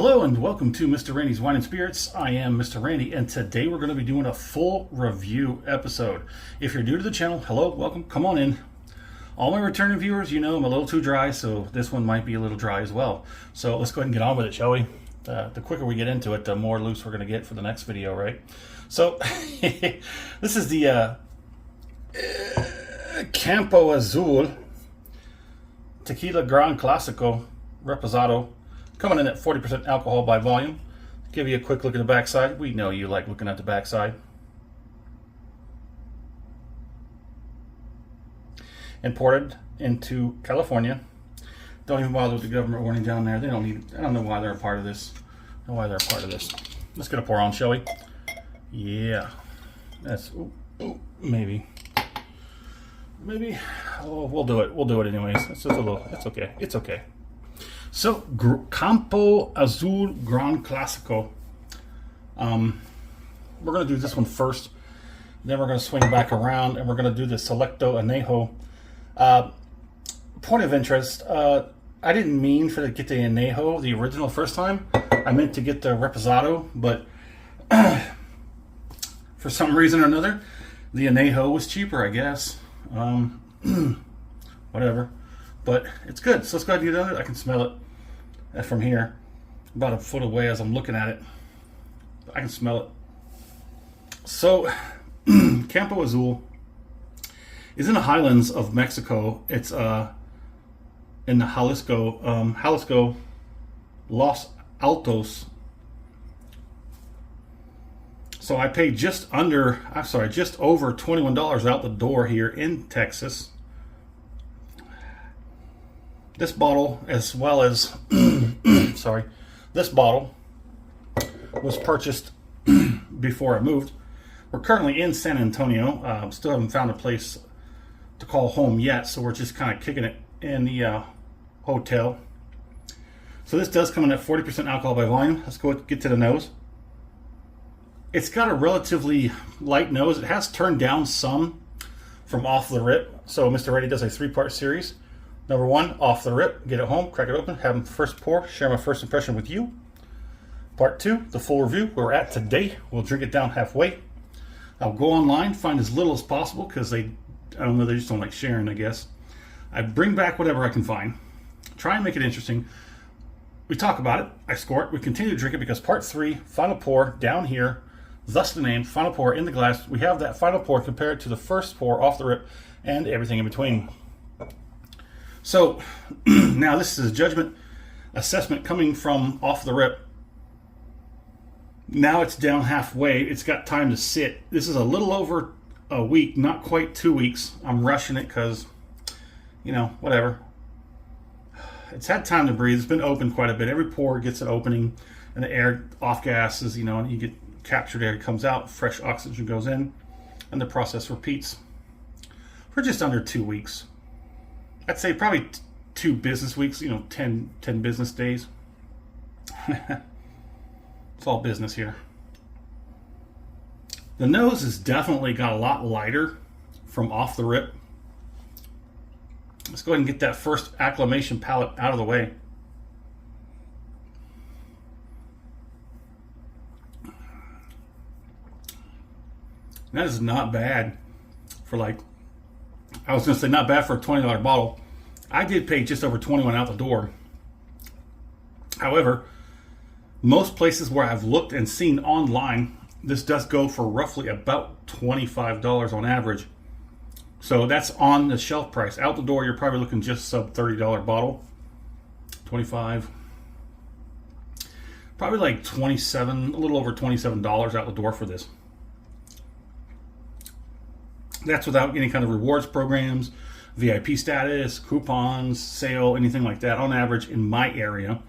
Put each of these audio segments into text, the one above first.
Hello and welcome to Mr. Randy's Wine and Spirits. I am Mr. Randy, and today we're going to be doing a full review episode. If you're new to the channel, hello, welcome, come on in. All my returning viewers, you know I'm a little too dry, so this one might be a little dry as well. So let's go ahead and get on with it, shall we? The quicker we get into it, the more loose we're going to get for the next video, right? So this is the Campo Azul Tequila Gran Classico Reposado, coming in at 40% alcohol by volume. Give you a quick look at the backside. We know you like looking at the backside. Imported into California. Don't even bother with the government warning down there. They don't need. I don't know why they're a part of this. I don't know why they're a part of this. Let's get a pour on, shall we? Yeah, that's maybe. Oh, we'll do it. We'll do it anyways. It's just a little. It's okay. It's okay. So, Campo Azul Gran Classico. We're going to do this one first. Then we're going to swing back around and we're going to do the Selecto Anejo. Point of interest, I didn't mean to get the Anejo, the original, first time. I meant to get the Reposado, but for some reason or another, the Anejo was cheaper, I guess. Whatever. But it's good, so let's go ahead and get on it. I can smell it from here, about a foot away as I'm looking at it. I can smell it. So, Campo Azul is in the highlands of Mexico. It's in the Jalisco, Los Altos. So I paid just over $21 out the door here in Texas. This bottle, as well as, this bottle was purchased before I moved. We're currently in San Antonio. Still haven't found a place to call home yet, so we're just kind of kicking it in the hotel. So this does come in at 40% alcohol by volume. Let's go get to the nose. It's got a relatively light nose. It has turned down some from off the rip. So Mr. Randy does a 3-part series. Number 1, off the rip, get it home, crack it open, have them first pour, share my first impression with you. Part 2, the full review, where we're at today. We'll drink it down halfway. I'll go online, find as little as possible, because I don't know, they just don't like sharing, I guess. I bring back whatever I can find. Try and make it interesting. We talk about it, I score it, we continue to drink it, because part 3, final pour, down here, thus the name, final pour in the glass. We have that final pour compared to the first pour off the rip, and everything in between. So, now this is a judgment assessment coming from off the rip. Now it's down halfway. It's got time to sit. This is a little over a week, not quite 2 weeks. I'm rushing it because, you know, whatever. It's had time to breathe. It's been opened quite a bit. Every pour gets an opening, and the air off gases, you know, and you get captured air comes out, fresh oxygen goes in, and the process repeats for just under 2 weeks. I'd say probably 2 business weeks, you know, 10 business days. It's all business here. The nose has definitely got a lot lighter from off the rip. Let's go ahead and get that first acclimation palate out of the way. That is not bad for, like, I was going to say not bad for a $20 bottle. I did pay just over $21 out the door. However, most places where I've looked and seen online, this does go for roughly about $25 on average. So that's on the shelf price. Out the door, you're probably looking just sub $30 bottle. 25. Probably like 27, a little over $27 out the door for this. That's without any kind of rewards programs, VIP status, coupons, sale, anything like that. On average, in my area,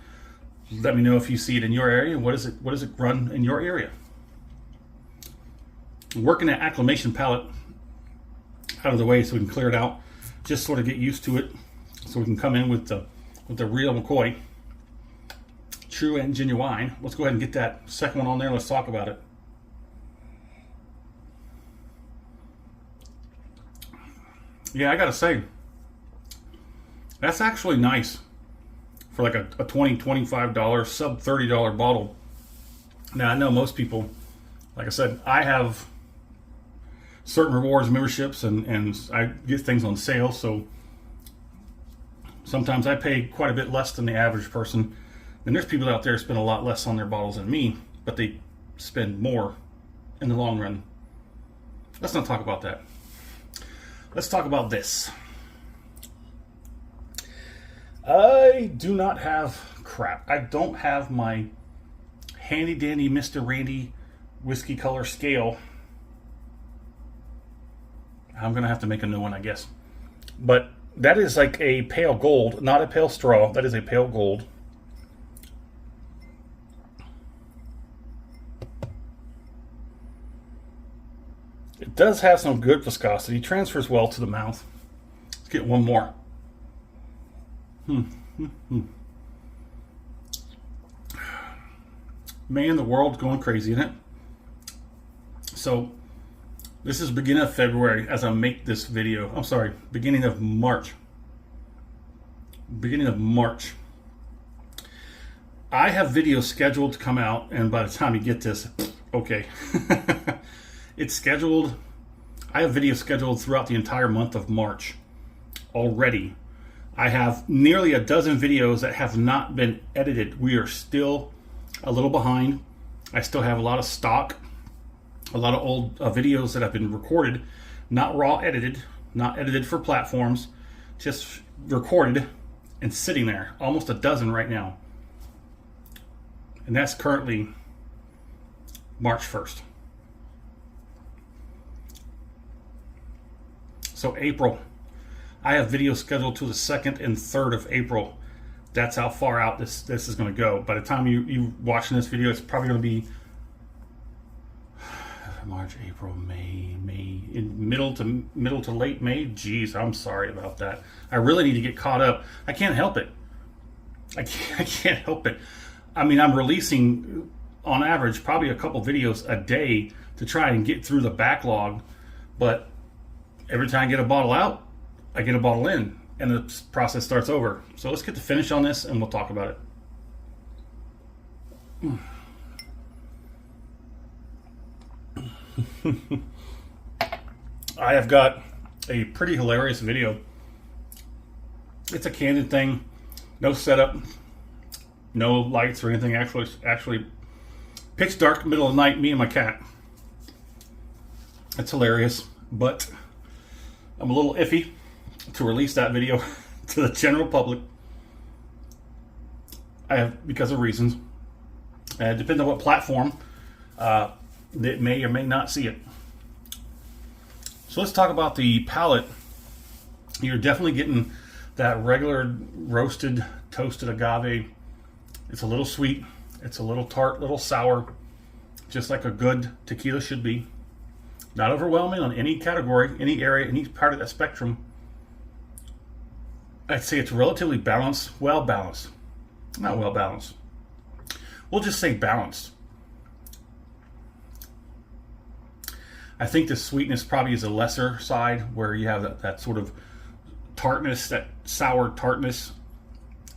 let me know if you see it in your area. What does it run in your area? Working that acclimation palate out of the way so we can clear it out. Just sort of get used to it, so we can come in with the real McCoy, true and genuine. Let's go ahead and get that second one on there. Let's talk about it. Yeah, I gotta say, that's actually nice for like a $20, $25, sub $30 bottle. Now, I know most people, like I said, I have certain rewards memberships and I get things on sale, so sometimes I pay quite a bit less than the average person. And there's people out there who spend a lot less on their bottles than me, but they spend more in the long run. Let's not talk about that. Let's talk about this. I do not have crap. I don't have my handy dandy Mr.Randy whiskey color scale. I'm going to have to make a new one, I guess. But that is like a pale gold, not a pale straw. That is a pale gold. It does have some good viscosity. Transfers well to the mouth. Let's get one more. Man, the world's going crazy, isn't it? So, this is beginning of February as I make this video. I'm sorry, beginning of March. Beginning of March. I have videos scheduled to come out, and by the time you get this, okay. It's scheduled. I have videos scheduled throughout the entire month of March already. I have nearly a dozen videos that have not been edited. We are still a little behind. I still have a lot of stock, a lot of old videos that have been recorded, not raw edited, not edited for platforms, just recorded and sitting there. Almost a dozen right now. And that's currently March 1st. So April, I have videos scheduled to the 2nd and 3rd of April. That's how far out this is going to go. By the time you watching this video, it's probably going to be March, April, May, in middle to late May. Jeez, I'm sorry about that. I really need to get caught up. I can't help it. I can't help it. I mean, I'm releasing on average probably a couple videos a day to try and get through the backlog, but every time I get a bottle out, I get a bottle in, and the process starts over. So let's get the finish on this, and we'll talk about it. I have got a pretty hilarious video. It's a candid thing, no setup, no lights or anything. Actually, pitch dark, middle of the night, me and my cat. It's hilarious, but I'm a little iffy to release that video to the general public. I have, because of reasons. Depending on what platform, that may or may not see it. So let's talk about the palate. You're definitely getting that regular roasted, toasted agave. It's a little sweet. It's a little tart, little sour, just like a good tequila should be. Not overwhelming on any category, any area, any part of that spectrum. I'd say it's relatively balanced, well balanced. Not well balanced. We'll just say balanced. I think the sweetness probably is a lesser side, where you have that sort of tartness, that sour tartness,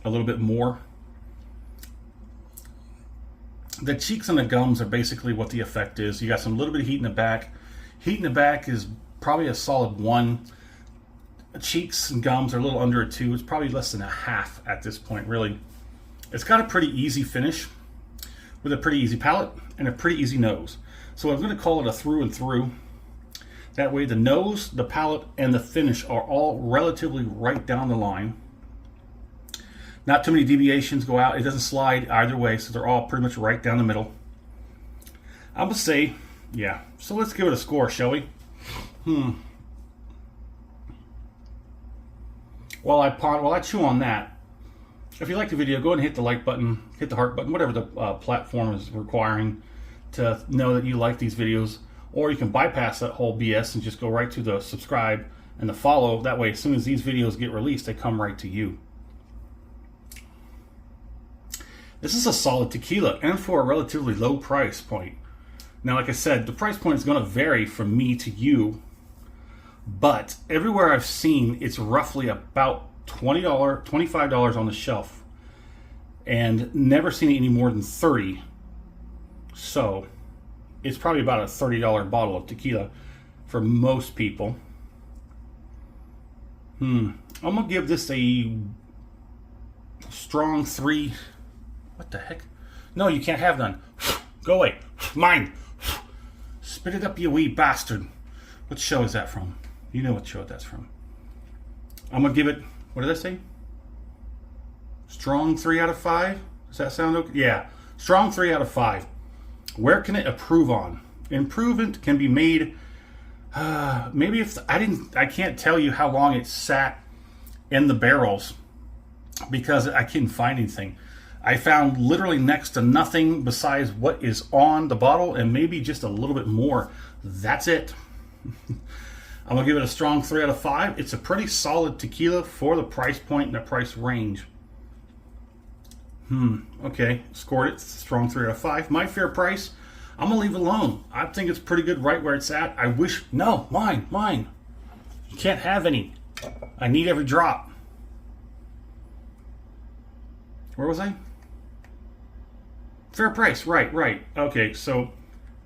a little bit more. The cheeks and the gums are basically what the effect is. You got some little bit of heat in the back. Heat in the back is probably a solid 1. Cheeks and gums are a little under a 2. It's probably less than a half at this point, really. It's got a pretty easy finish with a pretty easy palate and a pretty easy nose. So I'm going to call it a through and through. That way the nose, the palate, and the finish are all relatively right down the line. Not too many deviations go out. It doesn't slide either way, so they're all pretty much right down the middle. I'm going to say, yeah. So let's give it a score, shall we? While I chew on that, if you like the video, go ahead and hit the like button, hit the heart button, whatever the platform is requiring to know that you like these videos. Or you can bypass that whole BS and just go right to the subscribe and the follow. That way, as soon as these videos get released, they come right to you. This is a solid tequila, and for a relatively low price point. Now, like I said, the price point is going to vary from me to you, but everywhere I've seen, it's roughly about $20, $25 on the shelf. and never seen it any more than 30. So it's probably about a $30 bottle of tequila for most people. I'm gonna give this a strong 3. What the heck? No, you can't have none. Go away. Mine. Spit it up, you wee bastard. What show is that from? You know what show that's from. I'm gonna give it, what did I say? Strong 3 out of 5? Does that sound okay? Yeah, strong 3 out of 5. Where can it improve on? Improvement can be made. Maybe if I can't tell you how long it sat in the barrels because I couldn't find anything. I found literally next to nothing besides what is on the bottle and maybe just a little bit more. That's it. I'm gonna give it a strong 3 out of 5. It's a pretty solid tequila for the price point and the price range. Okay, scored it. Strong 3 out of 5. My fair price, I'm gonna leave it alone. I think it's pretty good right where it's at. I wish, no, mine. You can't have any. I need every drop. Where was I? Fair price, right. Okay, so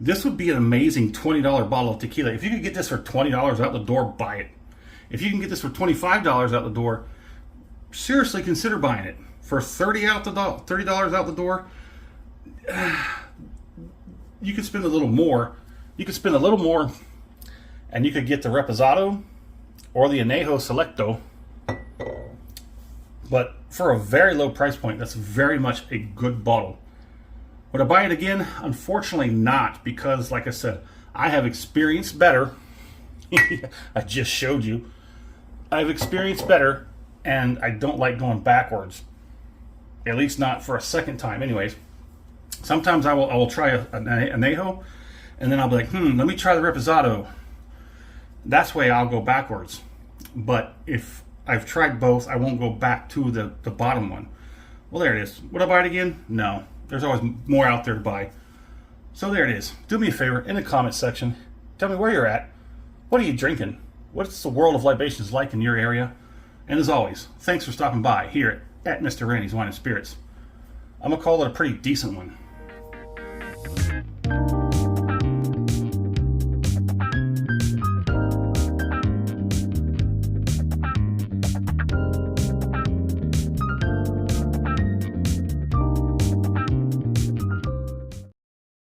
this would be an amazing $20 bottle of tequila. If you could get this for $20 out the door, buy it. If you can get this for $25 out the door, seriously consider buying it. For $30 out the door, you could spend a little more. And you could get the Reposado or the Añejo Selecto. But for a very low price point, that's very much a good bottle. Would I buy it again? Unfortunately not, because like I said, I have experienced better. I just showed you. I've experienced better, and I don't like going backwards. At least not for a second time. Anyways, sometimes I will try an Añejo, and then I'll be like, let me try the Reposado. That's why I'll go backwards. But if I've tried both, I won't go back to the bottom one. Well, there it is. Would I buy it again? No. There's always more out there to buy. So there it is. Do me a favor in the comment section. Tell me where you're at. What are you drinking? What's the world of libations like in your area? And as always, thanks for stopping by here at Mr. Randy's Wine and Spirits. I'm going to call it a pretty decent one.